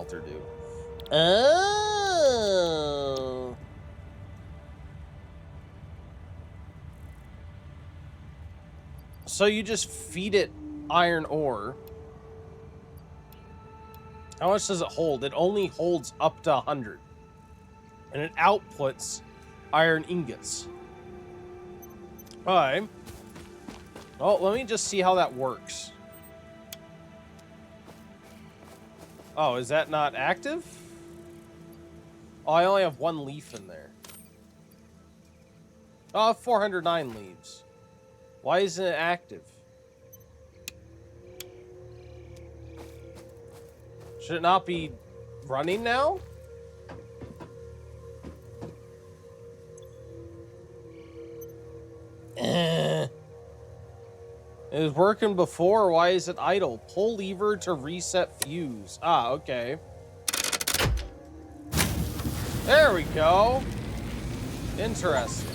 smelter do? Oh. So you just feed it iron ore. How much does it hold? It only holds up to 100. And it outputs iron ingots. Alright. Oh, let me just see how that works. Oh, is that not active? Oh, I only have 1 leaf in there. Oh, I have 409 leaves. Why isn't it active? Should it not be running now? It was working before. Why is it idle? Pull lever to reset fuse. Ah, okay. There we go. Interesting.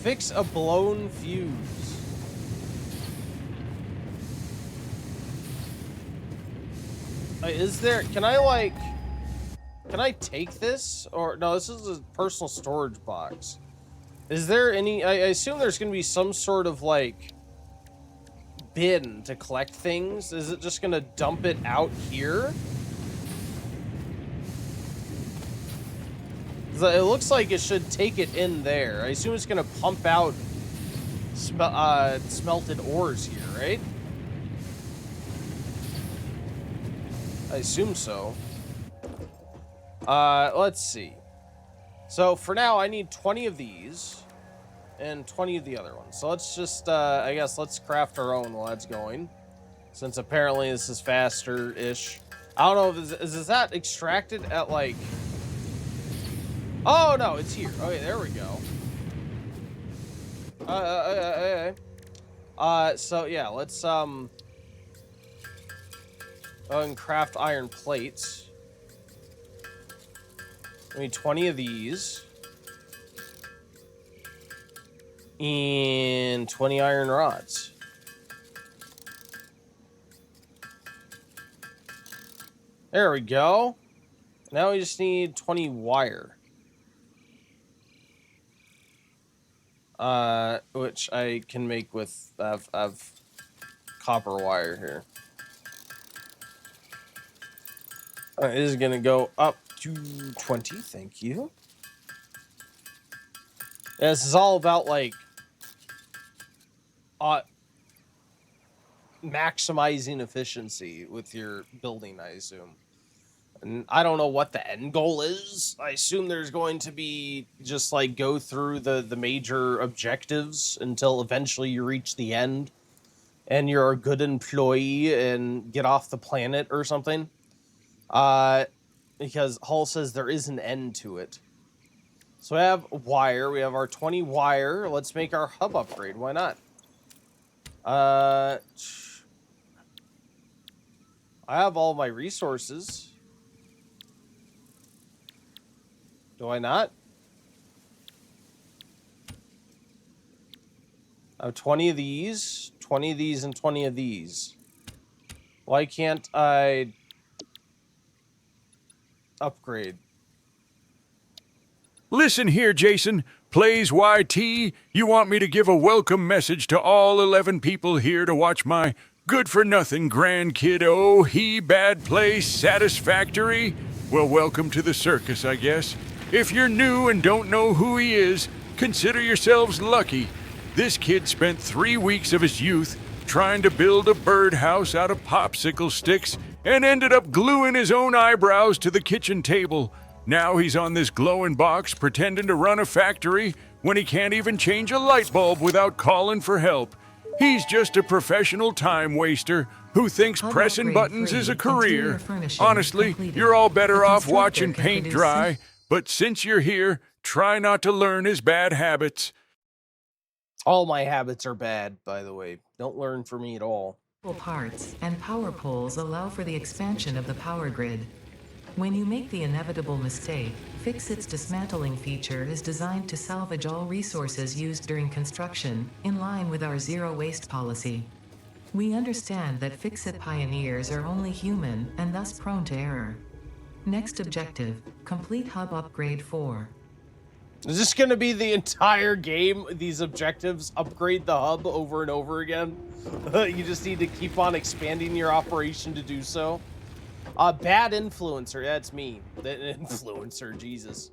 Fix a blown fuse. Is there... Can I take this? Or... No, this is a personal storage box. Is there any... I assume there's going to be some sort of, like, bin to collect things. Is it just going to dump it out here? It looks like it should take it in there. I assume it's going to pump out smelted ores here, right? I assume so. Let's see. So for now, I need 20 of these and 20 of the other ones. So let's just, I guess, let's craft our own while that's going. Since apparently this is faster-ish. I don't know, is that extracted at, like... Oh, no, it's here. Okay, there we go. So, yeah, let's, go and craft iron plates. I need 20 of these. And 20 iron rods. There we go. Now we just need 20 wire. Which I can make with, I've copper wire here. It is gonna go up to 20, thank you. Yeah, this is all about, like, maximizing efficiency with your building, I assume. And I don't know what the end goal is. I assume there's going to be just, like, go through the major objectives until eventually you reach the end and you're a good employee and get off the planet or something. Because Hull says there is an end to it. So we have wire. We have our 20 wire. Let's make our hub upgrade. Why not? I have all my resources. Do I not? I have 20 of these, 20 of these, and 20 of these. Why can't I upgrade? Listen here, Jason. Plays YT, you want me to give a welcome message to all 11 people here to watch my good-for-nothing grandkid he bad play Satisfactory? Well, welcome to the circus, I guess. If you're new and don't know who he is, consider yourselves lucky. This kid spent 3 weeks of his youth trying to build a birdhouse out of popsicle sticks and ended up gluing his own eyebrows to the kitchen table. Now he's on this glowing box pretending to run a factory when he can't even change a light bulb without calling for help. He's just a professional time waster who thinks pressing buttons is a career. Honestly, you're all better off watching paint dry, but since you're here, try not to learn his bad habits. All my habits are bad, by the way. Don't learn from me at all. Parts and power poles allow for the expansion of the power grid. When you make the inevitable mistake, Fix-It's dismantling feature is designed to salvage all resources used during construction, in line with our zero-waste policy. We understand that fix-it pioneers are only human and thus prone to error. Next objective, complete hub upgrade 4. Is this going to be the entire game? These objectives, upgrade the hub over and over again? You just need to keep on expanding your operation to do so. Bad influencer. That's me. The influencer, Jesus.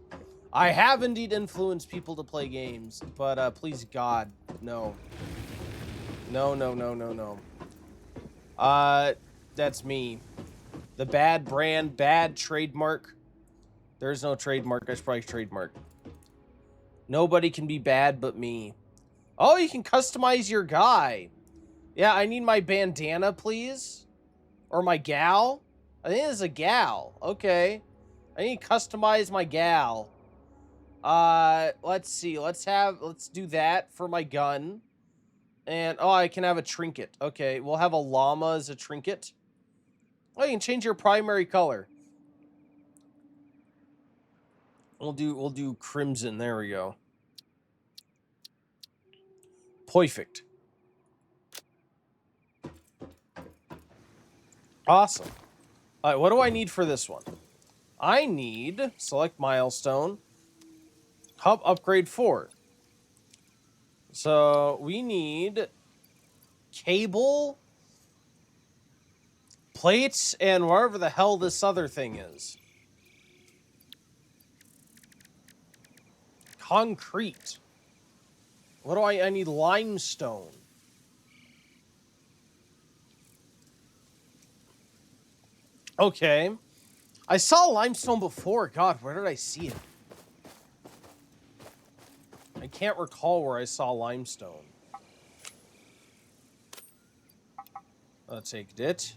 I have indeed influenced people to play games, but please God, no. No, no, no, no, no. That's me. The bad brand, bad trademark. There's no trademark. I should probably trademark. Nobody can be bad but me. Oh, you can customize your guy. Yeah, I need my bandana, please. Or my gal. I think it's a gal. Okay. I need to customize my gal. Let's see. Let's do that for my gun. And, oh, I can have a trinket. Okay, we'll have a llama as a trinket. Oh, you can change your primary color. We'll do crimson. There we go. Perfect. Awesome. All right, what do I need for this one? I need select milestone. Hub upgrade 4. So we need cable, plates, and wherever the hell this other thing is. Concrete. What do I need limestone. Okay. I saw limestone before. God, where did I see it? I can't recall where I saw limestone. I'll take it.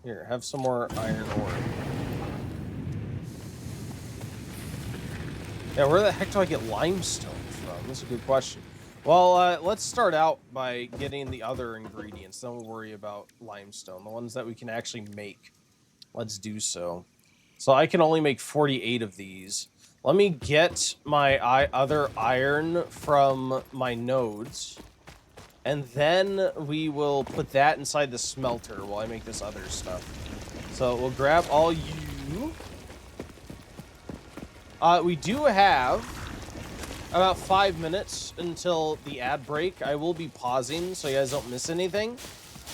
Here, have some more iron ore. Yeah, where the heck do I get limestone from? That's a good question. Well, let's start out by getting the other ingredients. Then we'll worry about limestone, the ones that we can actually make. Let's do so. So I can only make 48 of these. Let me get my other iron from my nodes. And then we will put that inside the smelter while I make this other stuff. So we'll grab all you. We do have about 5 minutes until the ad break. I will be pausing so you guys don't miss anything.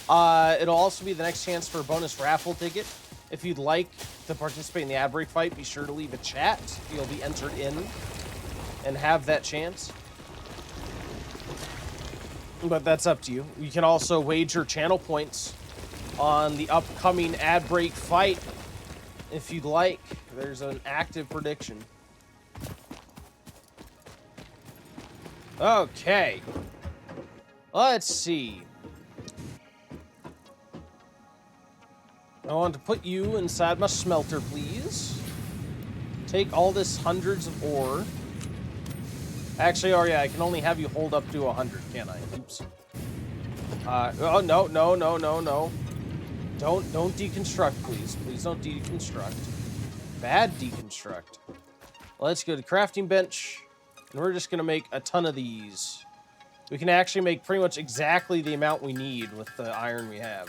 It'll also be the next chance for a bonus raffle ticket. If you'd like to participate in the ad break fight, be sure to leave a chat. You'll be entered in and have that chance. But that's up to you. You can also wager channel points on the upcoming ad break fight if you'd like. There's an active prediction. Okay. Let's see. I want to put you inside my smelter, please. Take all this hundreds of ore. Actually, oh yeah, I can only have you hold up to 100, can't I? Oops. Oh, no, no, no, no, no. Don't deconstruct, please. Please don't deconstruct. Bad deconstruct. Let's go to crafting bench. And we're just going to make a ton of these. We can actually make pretty much exactly the amount we need with the iron we have.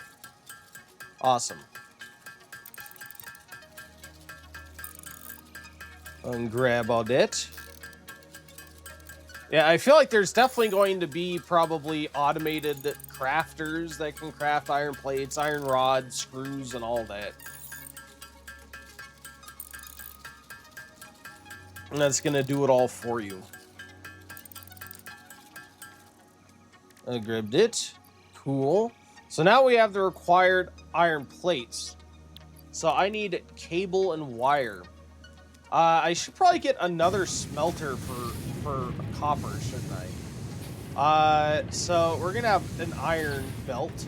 Awesome. And grab all that. Yeah, I feel like there's definitely going to be probably automated crafters that can craft iron plates, iron rods, screws, and all that. And that's going to do it all for you. I grabbed it. Cool. So now we have the required iron plates. So I need cable and wire. I should probably get another smelter for copper, shouldn't I? So we're gonna have an iron belt.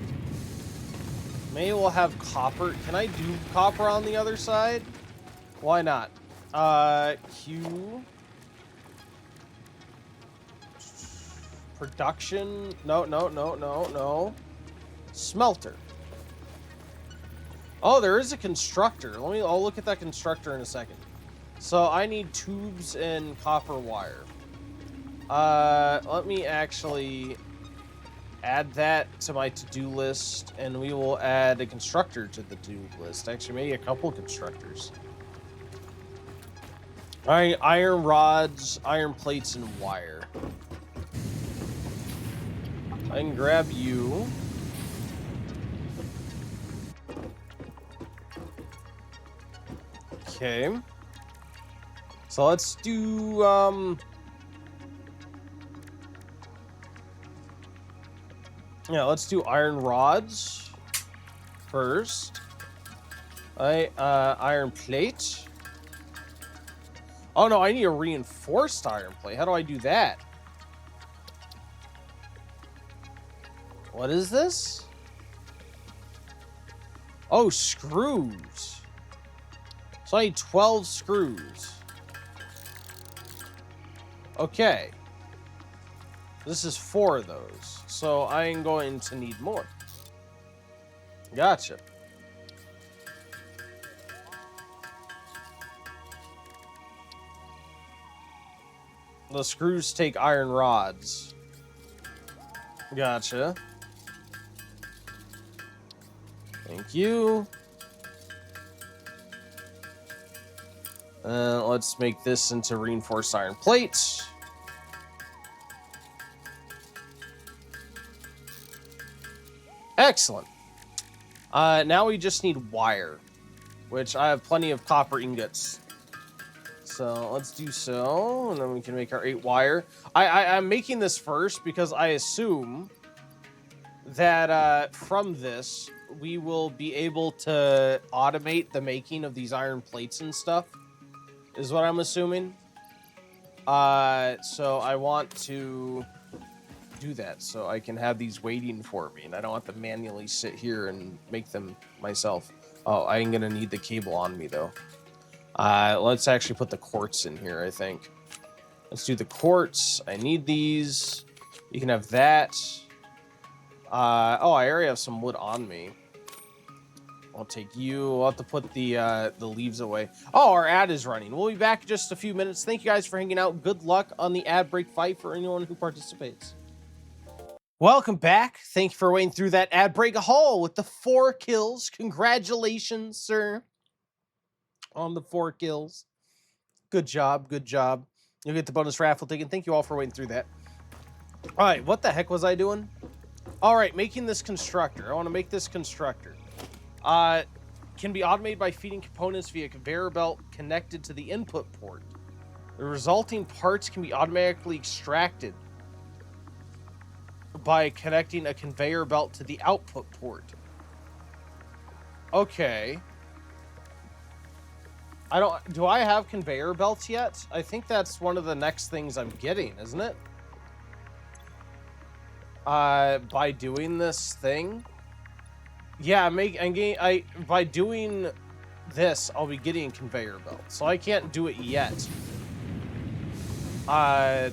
Maybe we'll have copper. Can I do copper on the other side? Why not? Q. Production. No, no, no, no, no. Smelter. Oh, there is a constructor. I'll look at that constructor in a second. So I need tubes and copper wire. Let me actually add that to my to-do list, and we will add a constructor to the to-do list. Actually, maybe a couple constructors. All right, iron rods, iron plates, and wire. I can grab you. Okay. So let's do, yeah, let's do iron rods first. Iron plate. Oh no, I need a reinforced iron plate. How do I do that? What is this? Oh, screws. So I need 12 screws. Okay. This is 4 of those. So I'm going to need more. Gotcha. The screws take iron rods. Gotcha. Thank you. Let's make this into reinforced iron plates. Excellent. Now we just need wire, which I have plenty of copper ingots. So let's do so, and then we can make our 8 wire. I'm making this first because I assume that from this, we will be able to automate the making of these iron plates and stuff, is what I'm assuming. So I want to do that so I can have these waiting for me, and I don't have to manually sit here and make them myself. Oh, I'm gonna need the cable on me though. Let's actually put the quartz in here, I think. Let's do the quartz. I need these. You can have that. Oh, I already have some wood on me. I'll take you. I'll have to put the leaves away. Oh, our ad is running. We'll be back in just a few minutes. Thank you guys for hanging out. Good luck on the ad break fight for anyone who participates. Welcome back. Thank you for waiting through that ad break haul with the 4 kills. Congratulations, sir, on the 4 kills. Good job. Good job. You'll get the bonus raffle ticket. Thank you all for waiting through that. All right, what the heck was I doing? All right, making this constructor. I want to make this constructor. Can be automated by feeding components via a conveyor belt connected to the input port. The resulting parts can be automatically extracted by connecting a conveyor belt to the output port. Okay. Do I have conveyor belts yet? I think that's one of the next things I'm getting, isn't it? By doing this thing. Yeah, by doing this, I'll be getting a conveyor belt. So I can't do it yet. But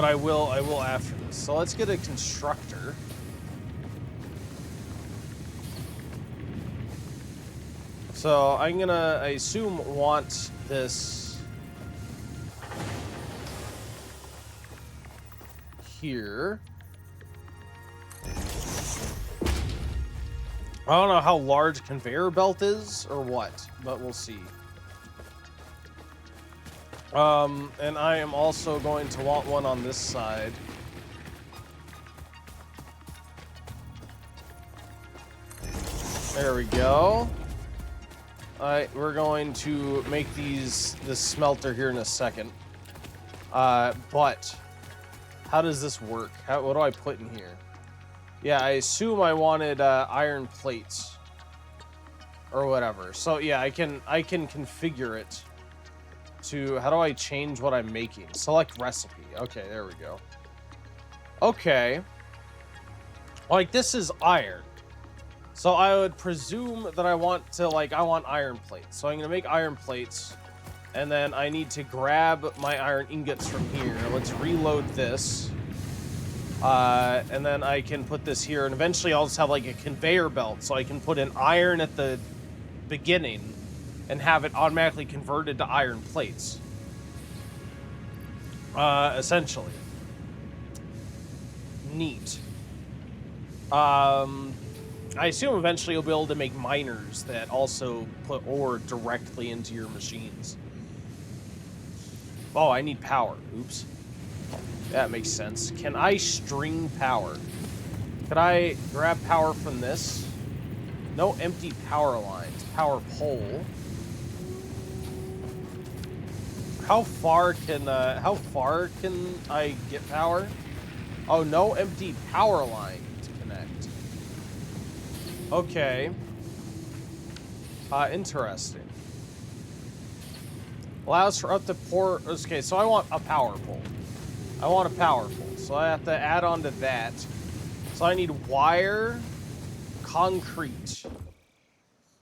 I will after this. So let's get a constructor. So I'm gonna, I assume, want this here. I don't know how large conveyor belt is or what, but we'll see. And I am also going to want one on this side. There we go. Alright, we're going to make this smelter here in a second. But how does this work? What do I put in here? Yeah, I assume I wanted iron plates or whatever. So yeah, I can configure it to, how do I change what I'm making? Select recipe. Okay, there we go. Okay. Like, this is iron. So I would presume that I want iron plates. So I'm going to make iron plates, and then I need to grab my iron ingots from here. Let's reload this. And then I can put this here, and eventually I'll just have like a conveyor belt, so I can put an iron at the beginning and have it automatically converted to iron plates. Essentially. Neat. I assume eventually you'll be able to make miners that also put ore directly into your machines. Oh, I need power. Oops. That makes sense. Can I string power? Could I grab power from this? No empty power lines. Power pole. How far can I get power? Oh, no empty power line to connect. Okay. Interesting. Allows for up to four. Okay, so I want a power pole. I want a power pole, so I have to add on to that. So I need wire, concrete.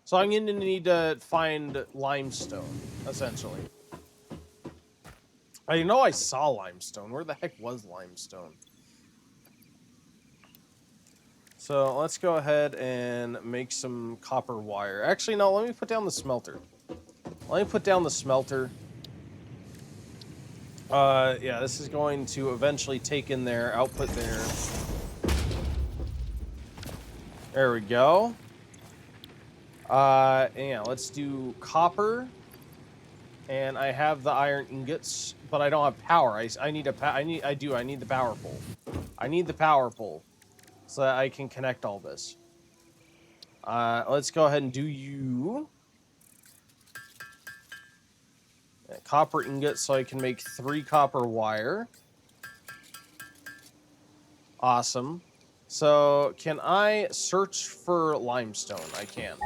So I'm going to need to find limestone, essentially. I know I saw limestone. Where the heck was limestone? So let's go ahead and make some copper wire. Actually, no, let me put down the smelter. Let me put down the smelter. Yeah, this is going to eventually take in their output there. There we go. Yeah, let's do copper. And I have the iron ingots, but I don't have power. I need the power pole. I need the power pole so that I can connect all this. Let's go ahead and do you. Copper ingot so I can make 3 copper wire. Awesome. So, can I search for limestone? I can.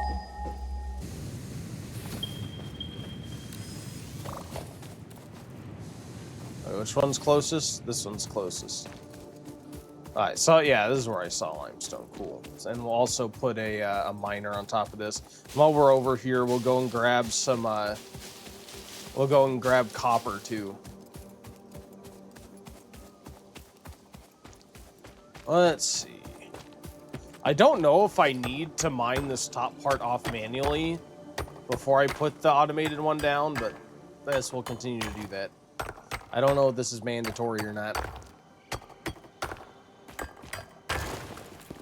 Which one's closest? This one's closest. Alright, so yeah, this is where I saw limestone. Cool. And we'll also put a miner on top of this. While we're over here, we'll go and grab some, we'll go and grab copper, too. Let's see. I don't know if I need to mine this top part off manually before I put the automated one down, but this will continue to do that. I don't know if this is mandatory or not.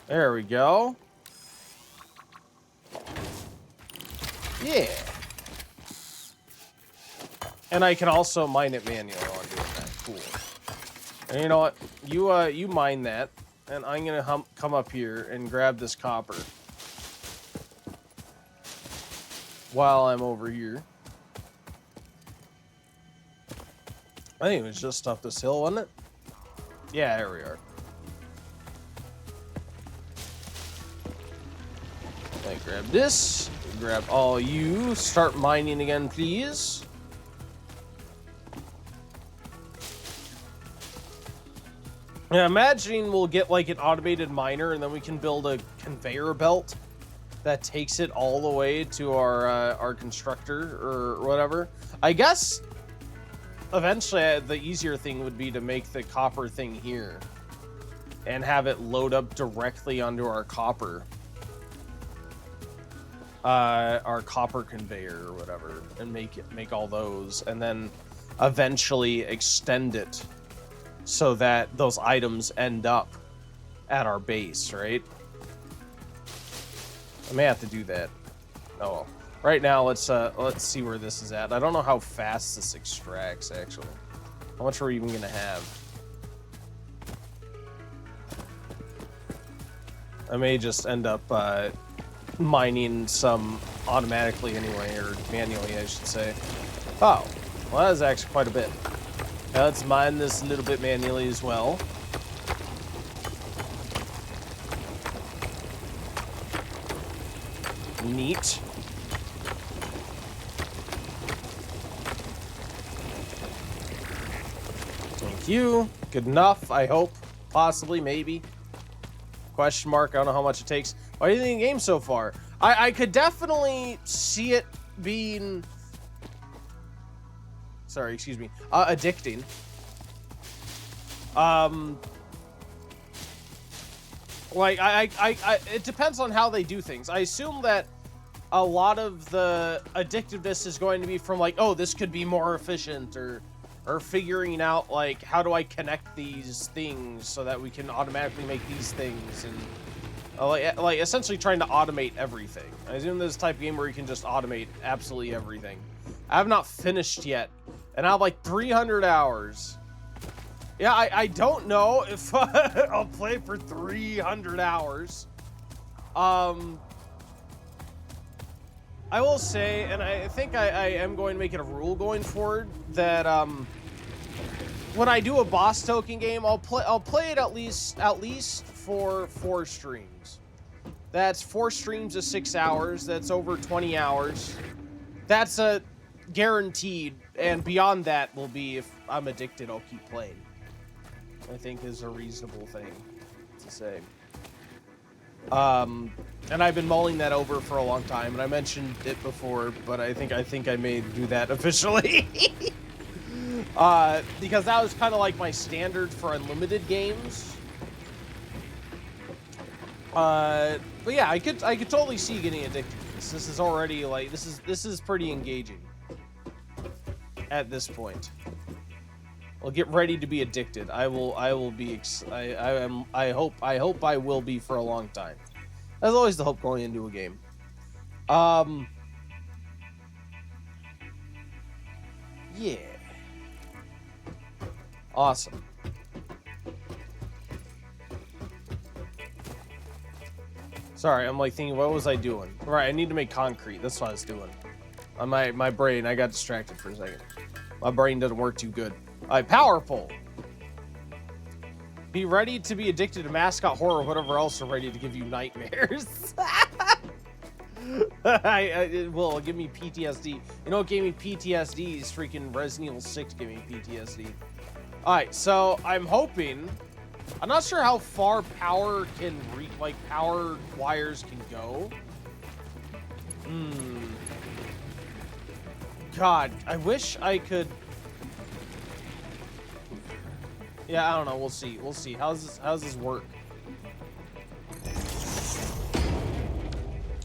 There we go. Yeah. And I can also mine it manually while I'm doing that. Cool. And you know what? You mine that, and I'm gonna come up here and grab this copper while I'm over here. I think it was just up this hill, wasn't it? Yeah, there we are. I grab this, grab all you, start mining again, please. Yeah, imagining we'll get like an automated miner and then we can build a conveyor belt that takes it all the way to our constructor or whatever. I guess eventually the easier thing would be to make the copper thing here and have it load up directly onto our copper conveyor or whatever, and make all those, and then eventually extend it so that those items end up at our base, right? I may have to do that. Oh well. Right now, let's see where this is at. I don't know how fast this extracts, actually. How much are we even gonna have? I may just end up mining some automatically anyway, or manually, I should say. Oh, well, that is actually quite a bit. Now let's mine this a little bit manually as well. Neat. Thank you. Good enough, I hope. Possibly, maybe. Question mark, I don't know how much it takes. What do you think of the game so far? I could definitely see it being... Sorry, excuse me. Addicting. Like, it depends on how they do things. I assume that a lot of the addictiveness is going to be from like, oh, this could be more efficient, or or figuring out like how do I connect these things so that we can automatically make these things, and like essentially trying to automate everything. I assume this is the type of game where you can just automate absolutely everything. I have not finished yet, and I have like 300 hours. Yeah, I don't know if I'll play for 300 hours. I will say, and I think I am going to make it a rule going forward, that when I do a boss token game, I'll play it at least for 4 streams. That's 4 streams of 6 hours. That's over 20 hours. That's a guaranteed, and beyond that will be if I'm addicted, I'll keep playing. I think is a reasonable thing to say. And I've been mulling that over for a long time, and I mentioned it before, but I think I may do that officially. Because that was kind of like my standard for unlimited games. But yeah, I could totally see getting addicted to this. This is already like this is pretty engaging at this point. Well, get ready to be addicted. I will be. I hope I will be for a long time. There's always the hope going into a game. Yeah. Awesome. Sorry, I'm like thinking, what was I doing? Right, I need to make concrete. That's what I was doing. On my brain, I got distracted for a second. My brain doesn't work too good. Alright, power pole. Be ready to be addicted to mascot horror or whatever else are ready to give you nightmares. It will give me PTSD. You know what gave me PTSD is freaking Resident Evil 6 gave me PTSD. Alright, so I'm hoping... I'm not sure how far power can reach, like power wires can go. God, I wish I could... Yeah, I don't know. We'll see. We'll see. How's this work?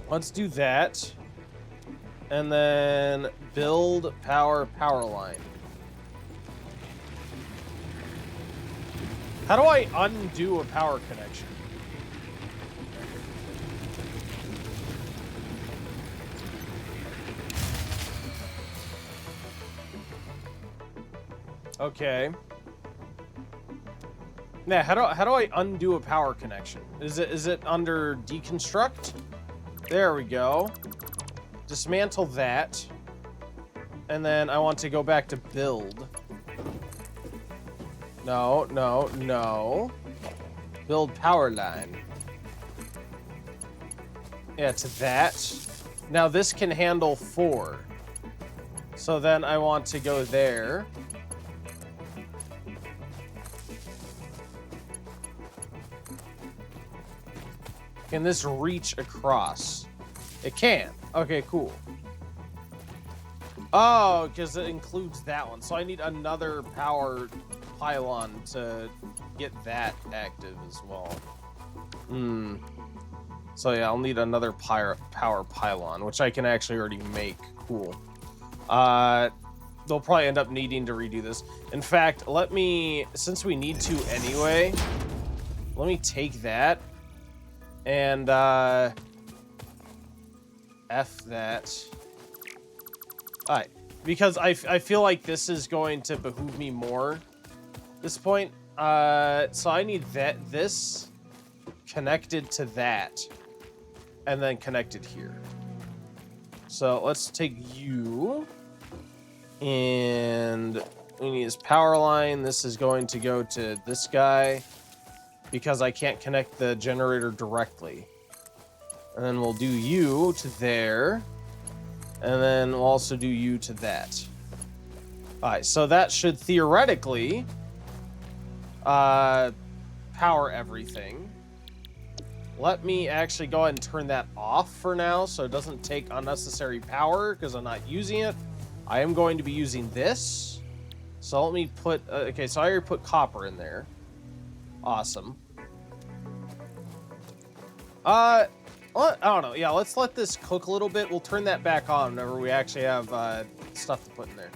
Let's do that. And then build power line. How do I undo a power connection? Okay. Yeah, how do I undo a power connection? Is it under deconstruct? There we go. Dismantle that. And then I want to go back to build. No, no, no. Build power line. Yeah, to that. Now this can handle 4. So then I want to go there. Can this reach across? It can. Okay, cool. Oh, because it includes that one. So I need another power pylon to get that active as well. So yeah, I'll need another power pylon, which I can actually already make. Cool. They'll probably end up needing to redo this. In fact, let me, since we need to anyway, let me take that and F that. Alright, because I feel like this is going to behoove me more at this point. So I need this connected to that, and then connected here. So let's take you, and we need his power line. This is going to go to this guy, because I can't connect the generator directly. And then we'll do you to there. And then we'll also do you to that. Alright, so that should theoretically power everything. Let me actually go ahead and turn that off for now so it doesn't take unnecessary power because I'm not using it. I am going to be using this. So let me put... okay, so I already put copper in there. Awesome. Well, I don't know. Yeah, let's let this cook a little bit. We'll turn that back on whenever we actually have stuff to put in there.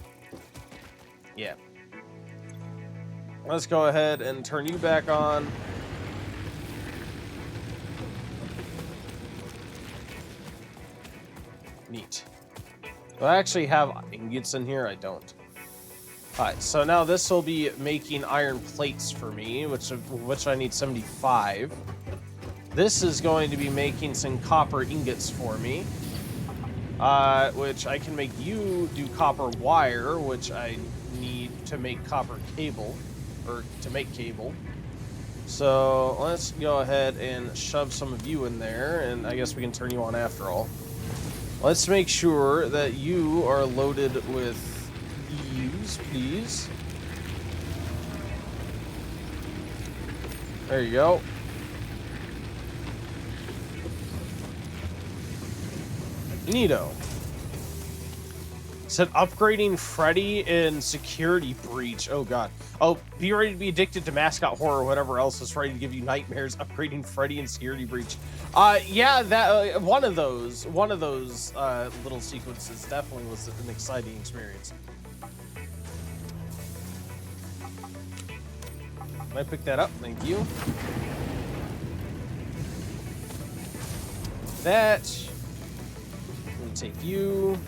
Yeah. Let's go ahead and turn you back on. Neat. Do I actually have ingots in here? I don't. Alright, so now this will be making iron plates for me, which I need 75. This is going to be making some copper ingots for me, which I can make you do copper wire, which I need to make copper cable, or to make cable. So let's go ahead and shove some of you in there, and I guess we can turn you on after all. Let's make sure that you are loaded with these, please. There you go. Neato. Said upgrading Freddy in security breach. Oh god. Oh, be ready to be addicted to mascot horror or whatever else is ready to give you nightmares. Upgrading Freddy in security breach. Yeah, that one of those little sequences definitely was an exciting experience. Can I pick that up? Thank you. That. I'm gonna take you.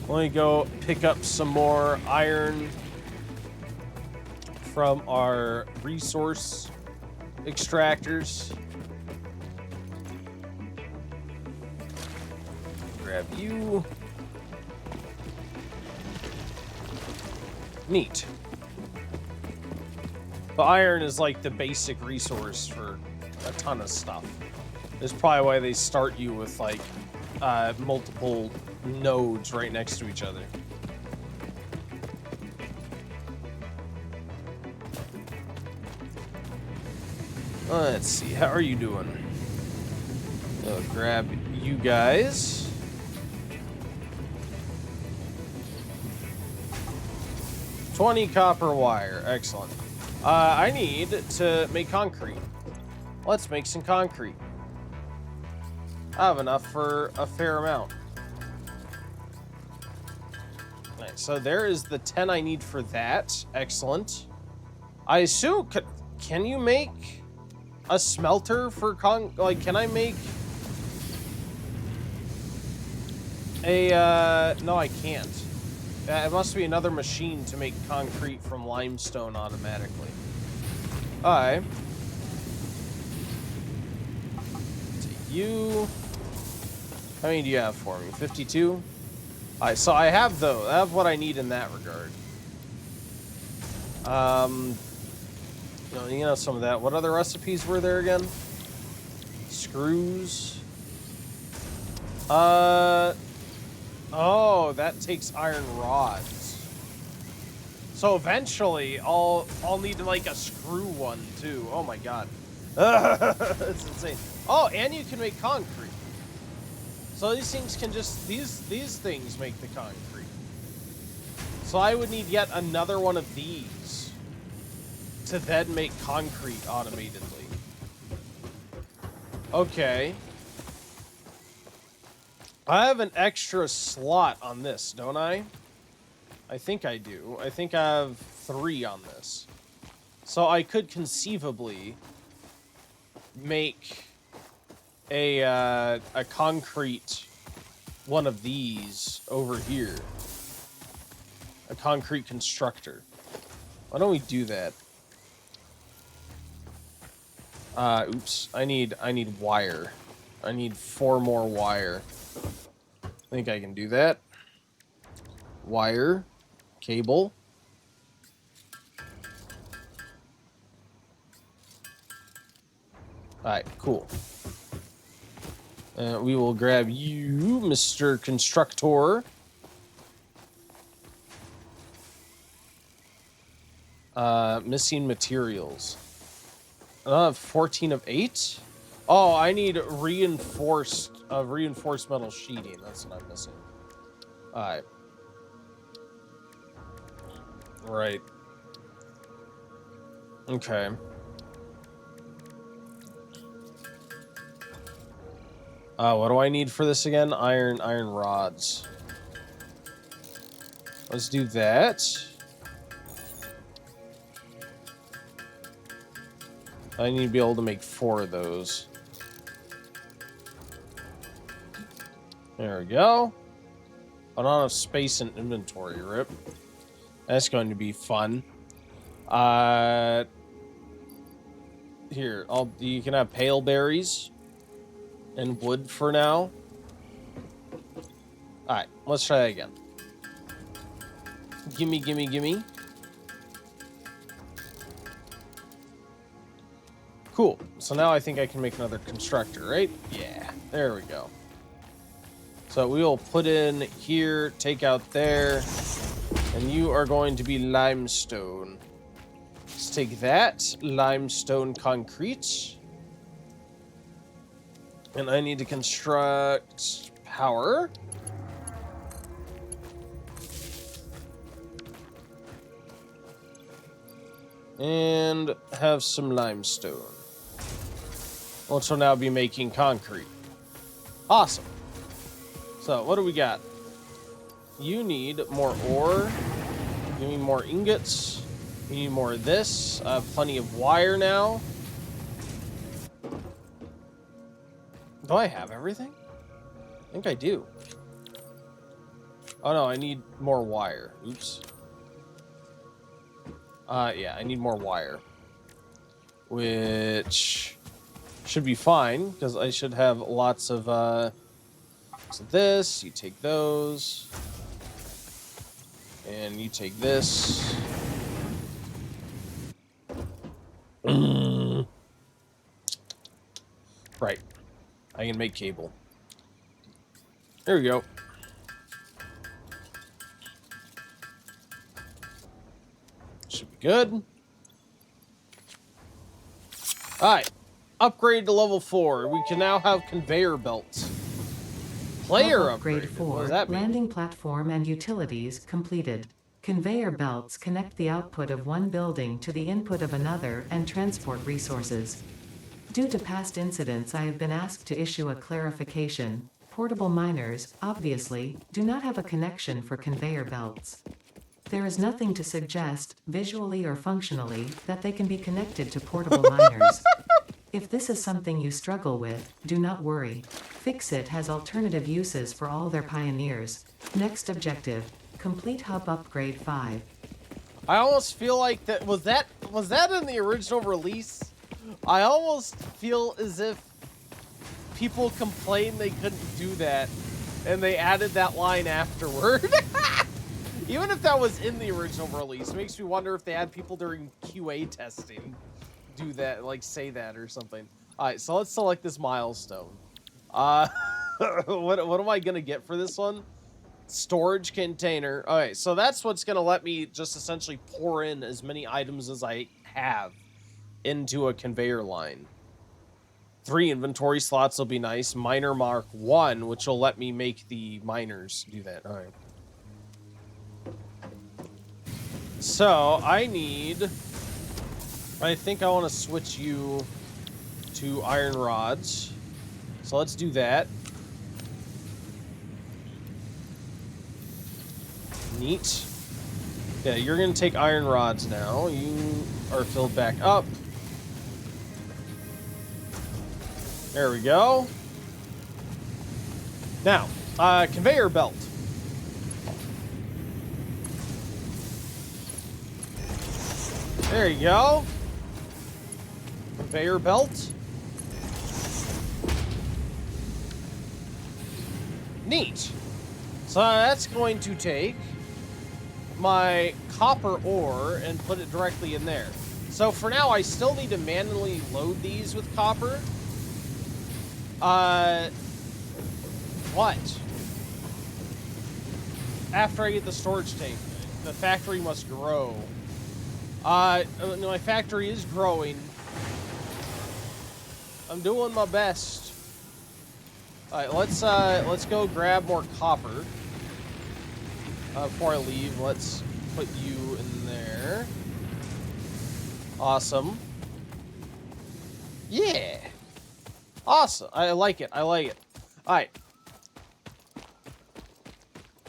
Let me go pick up some more iron from our resource extractors. Grab you. Neat. The iron is like the basic resource for a ton of stuff. That's probably why they start you with like multiple nodes right next to each other. Let's see, how are you doing? I'll grab you guys. $20 copper wire, excellent. I need to make concrete. Let's make some concrete. I have enough for a fair amount. Alright, so there is the 10 I need for that. Excellent. I assume, can you make a smelter for can I make a, no I can't. It must be another machine to make concrete from limestone automatically. Alright. Take you. How many do you have for me? 52? Alright, so I have what I need in that regard. You know some of that. What other recipes were there again? Screws. Oh, that takes iron rods. So eventually, I'll need to make a screw one too. Oh my god, that's insane. Oh, and you can make concrete. So these things can just these things make the concrete. So I would need yet another one of these to then make concrete automatedly. Okay. I have an extra slot on this, don't I? I think I do. I think I have 3 on this. So I could conceivably make a concrete one of these over here. A concrete constructor. Why don't we do that? Oops. I need wire. I need 4 more wire. I think I can do that. Wire. Cable. Alright, cool. We will grab you, Mr. Constructor. Missing materials. 14 of 8? Oh, I need reinforced metal sheeting. That's what I'm missing. Alright. Right. Okay. What do I need for this again? Iron rods. Let's do that. I need to be able to make 4 of those. There we go. I don't have space in inventory, rip. That's going to be fun. Here, you can have pale berries and wood for now. Alright, let's try that again. Gimme, gimme, gimme. Cool. So now I think I can make another constructor, right? Yeah, there we go. So we will put in here, take out there, and you are going to be limestone. Let's take that, limestone concrete. And I need to construct power. And have some limestone. Which will now be making concrete. Awesome. So, what do we got? You need more ore. You need more ingots. You need more of this. Plenty of wire now. Do I have everything? I think I do. Oh no, I need more wire. Oops. Yeah, I need more wire. Which should be fine, because I should have lots of, so this, you take those. And you take this. Right. I can make cable. There we go. Should be good. Alright. Upgrade to level 4. We can now have conveyor belts. Player upgrade. 4. What does that mean? Landing platform and utilities completed. Conveyor belts connect the output of one building to the input of another and transport resources. Due to past incidents, I have been asked to issue a clarification. Portable miners, obviously, do not have a connection for conveyor belts. There is nothing to suggest, visually or functionally, that they can be connected to portable miners. If this is something you struggle with, do not worry. Fixit has alternative uses for all their pioneers. Next objective, complete hub upgrade 5. I almost feel like that was that in the original release? I almost feel as if people complained they couldn't do that and they added that line afterward. Even if that was in the original release, it makes me wonder if they had people during QA testing do that, like say that or something. All right, so let's select this milestone. What am I gonna get for this one? Storage container. Okay, so that's what's gonna let me just essentially pour in as many items as I have into a conveyor line. 3 inventory slots will be nice. Miner Mark 1, which will let me make the miners do that. All right. So I think I want to switch you to iron rods. So let's do that. Neat. Yeah, you're going to take iron rods now. You are filled back up. There we go. Now, conveyor belt. There you go. Conveyor belt. Neat. So that's going to take my copper ore and put it directly in there. So for now, I still need to manually load these with copper. What? After I get the storage tank, the factory must grow. My factory is growing. I'm doing my best. All right, let's go grab more copper. Before I leave, let's put you in there. Awesome. Yeah. Awesome. I like it. I like it. All right.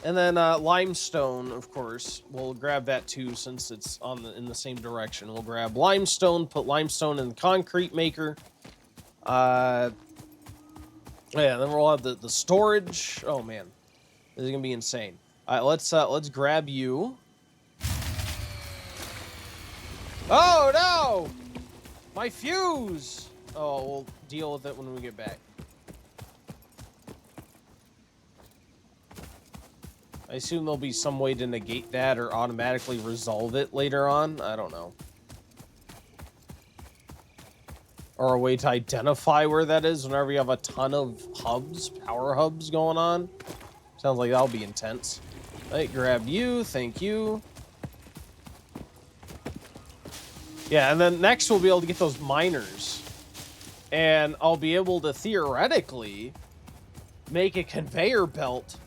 And then limestone, of course. We'll grab that too, since it's in the same direction. We'll grab limestone, put limestone in the concrete maker. Yeah, then we'll have the storage. Oh man, this is gonna be insane. All right, let's grab you. Oh no, my fuse. Oh, we'll deal with it when we get back. I assume there'll be some way to negate that or automatically resolve it later on. I don't know. Or a way to identify where that is whenever you have a ton of hubs, power hubs going on. Sounds like that'll be intense. Right, grab you. Thank you. Yeah, and then next we'll be able to get those miners. And I'll be able to theoretically make a conveyor belt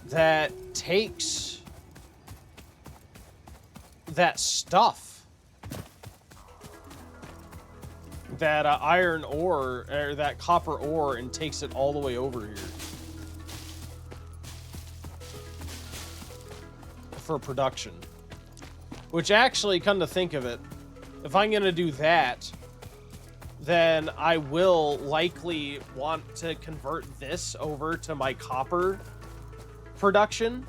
that takes that stuff, that iron ore, or that copper ore, and takes it all the way over here for production. Which actually, come to think of it, if I'm gonna do that, then I will likely want to convert this over to my copper production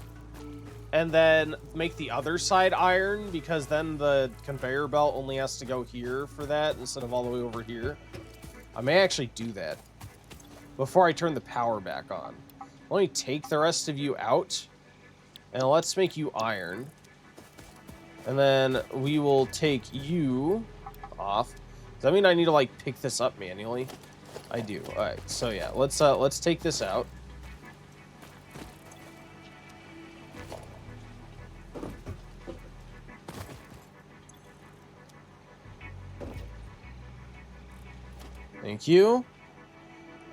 and then make the other side iron, because then the conveyor belt only has to go here for that instead of all the way over here. I may actually do that before I turn the power back on. Let me take the rest of you out and let's make you iron, and then we will take you off. Does that mean I need to like pick this up manually? I do. All right, so yeah, let's take this out. Thank you.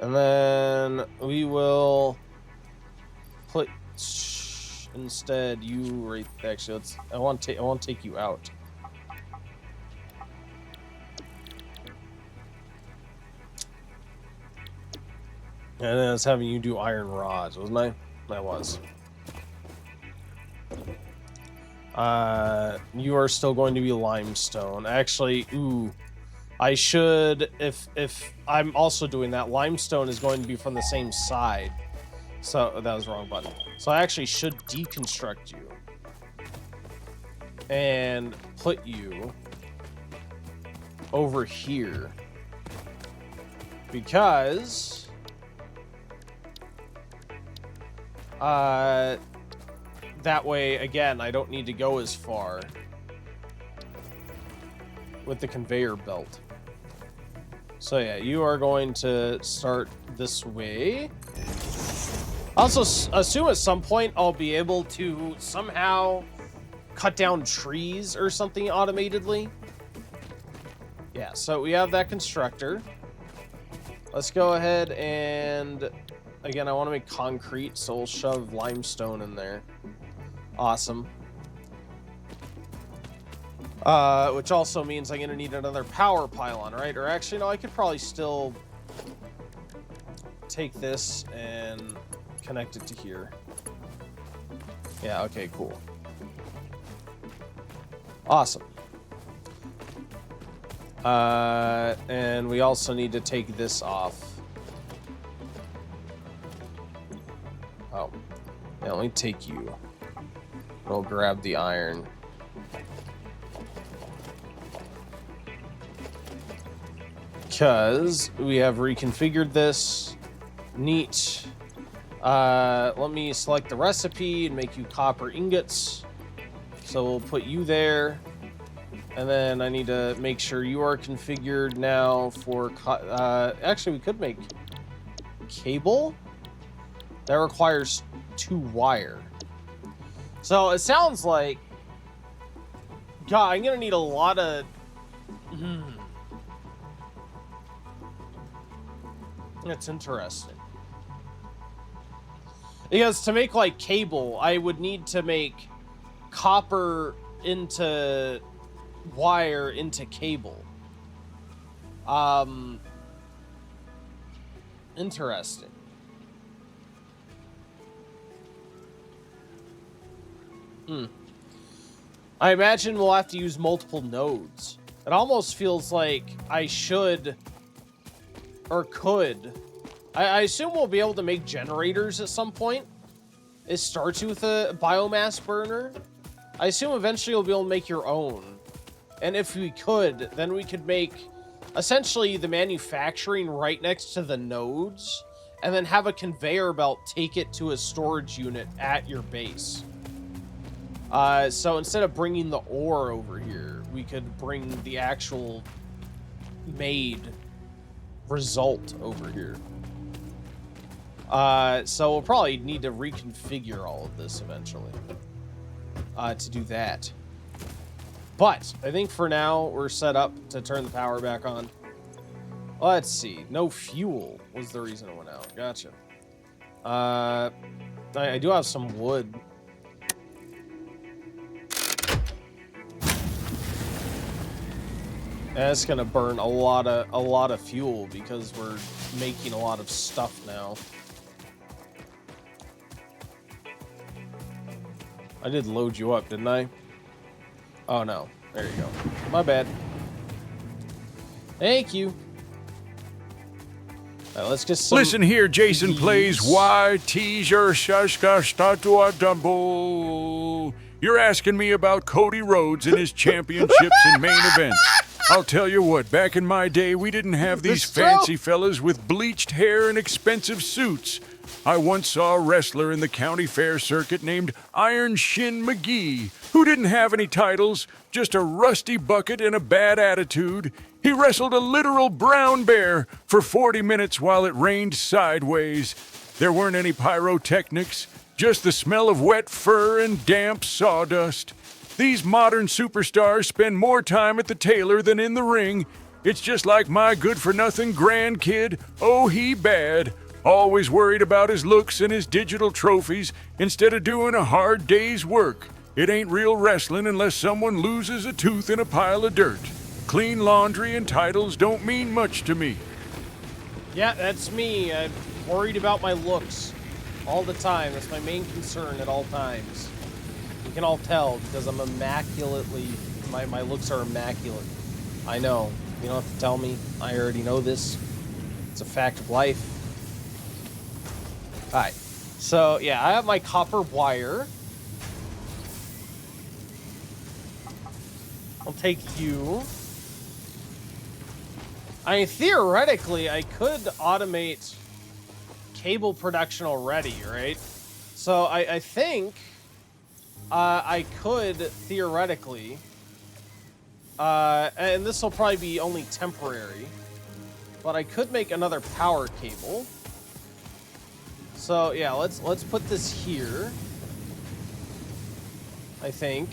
And then we will put instead you right. Actually, I want to take you out. And then I was having you do iron rods, wasn't I? I was. You are still going to be limestone. Actually, ooh. I should, if I'm also doing that, limestone is going to be from the same side. So, that was the wrong button. So I actually should deconstruct you. And put you over here. Because that way, again, I don't need to go as far with the conveyor belt. So yeah, you are going to start this way. Also, assume at some point I'll be able to somehow cut down trees or something automatedly. Yeah, so we have that constructor. Let's go ahead and, again, I want to make concrete, so we'll shove limestone in there. Awesome. Which also means I'm going to need another power pylon, right? Or actually, no, I could probably still take this and connect it to here. Yeah, okay, cool. Awesome. And we also need to take this off. Oh. Yeah, let me take you. We'll grab the iron. Because we have reconfigured this. Neat. Let me select the recipe and make you copper ingots. So we'll put you there. And then I need to make sure you are configured now for... actually, we could make cable. That requires 2 wire. So it sounds like... God, I'm going to need a lot of... That's interesting. Because to make, like, cable, I would need to make copper into wire into cable. Interesting. Hmm. I imagine we'll have to use multiple nodes. It almost feels like I should or could. I assume we'll be able to make generators at some point. It starts with a biomass burner. I assume eventually you'll be able to make your own. And if we could, then we could make essentially the manufacturing right next to the nodes and then have a conveyor belt take it to a storage unit at your base. So instead of bringing the ore over here, we could bring the actual made result over here. So we'll probably need to reconfigure all of this eventually to do that. But I think for now we're set up to turn the power back on. Let's see. No fuel was the reason it went out. Gotcha. I do have some wood. That's gonna burn a lot of fuel because we're making a lot of stuff now. I did load you up, didn't I? Oh no, there you go. My bad. Thank you. All right, let's get some. Listen here, Jason these. plays YT Shashka Statua Dumble. You're asking me about Cody Rhodes and his championships and main events. I'll tell you what, back in my day, we didn't have these fancy fellas with bleached hair and expensive suits. I once saw a wrestler in the county fair circuit named Iron Shin McGee, who didn't have any titles, just a rusty bucket and a bad attitude. He wrestled a literal brown bear for 40 minutes while it rained sideways. There weren't any pyrotechnics, just the smell of wet fur and damp sawdust. These modern superstars spend more time at the tailor than in the ring. It's just like my good-for-nothing grandkid, oh he bad, always worried about his looks and his digital trophies instead of doing a hard day's work. It ain't real wrestling unless someone loses a tooth in a pile of dirt. Clean laundry and titles don't mean much to me. Yeah, that's me. I'm worried about my looks all the time. That's my main concern at all times. You can all tell because I'm immaculately, my looks are immaculate. I know. You don't have to tell me. I already know this. It's a fact of life. Alright. So, yeah, I have my copper wire. I'll take you. I mean, theoretically, I could automate cable production already, right? So I think I could theoretically, and this will probably be only temporary, but I could make another power cable. So yeah, let's put this here. I think.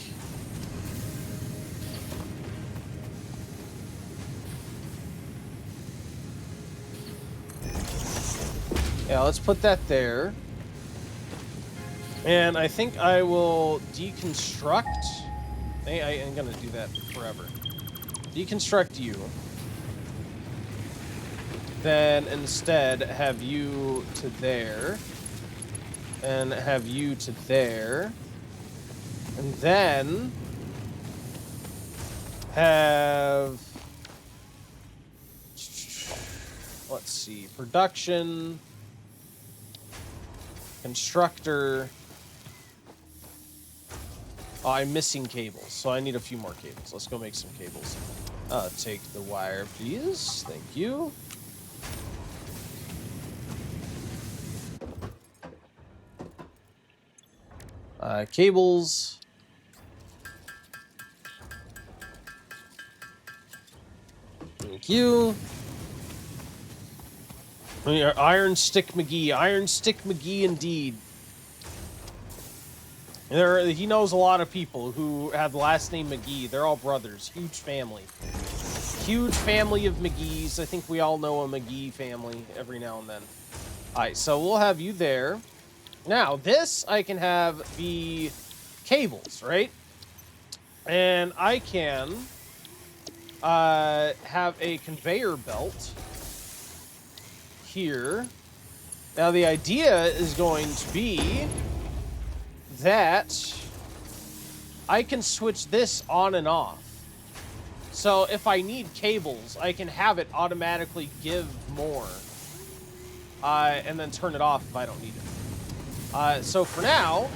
Yeah, let's put that there. And I think I will deconstruct. I'm gonna do that forever. Deconstruct you. Then instead have you to there. And have you to there. And then have, let's see, production, constructor. Oh, I'm missing cables, so I need a few more cables. Let's go make some cables. Take the wire, please. Thank you. Cables. Thank you. Iron Stick McGee. Iron Stick McGee indeed. He knows a lot of people who have the last name McGee. They're all brothers. Huge family. Huge family of McGees. I think we all know a McGee family every now and then. Alright, so we'll have you there. Now, this I can have be cables, right? And I can have a conveyor belt here. Now, the idea is going to be that I can switch this on and off. So if I need cables, I can have it automatically give more. And then turn it off if I don't need it. So for now,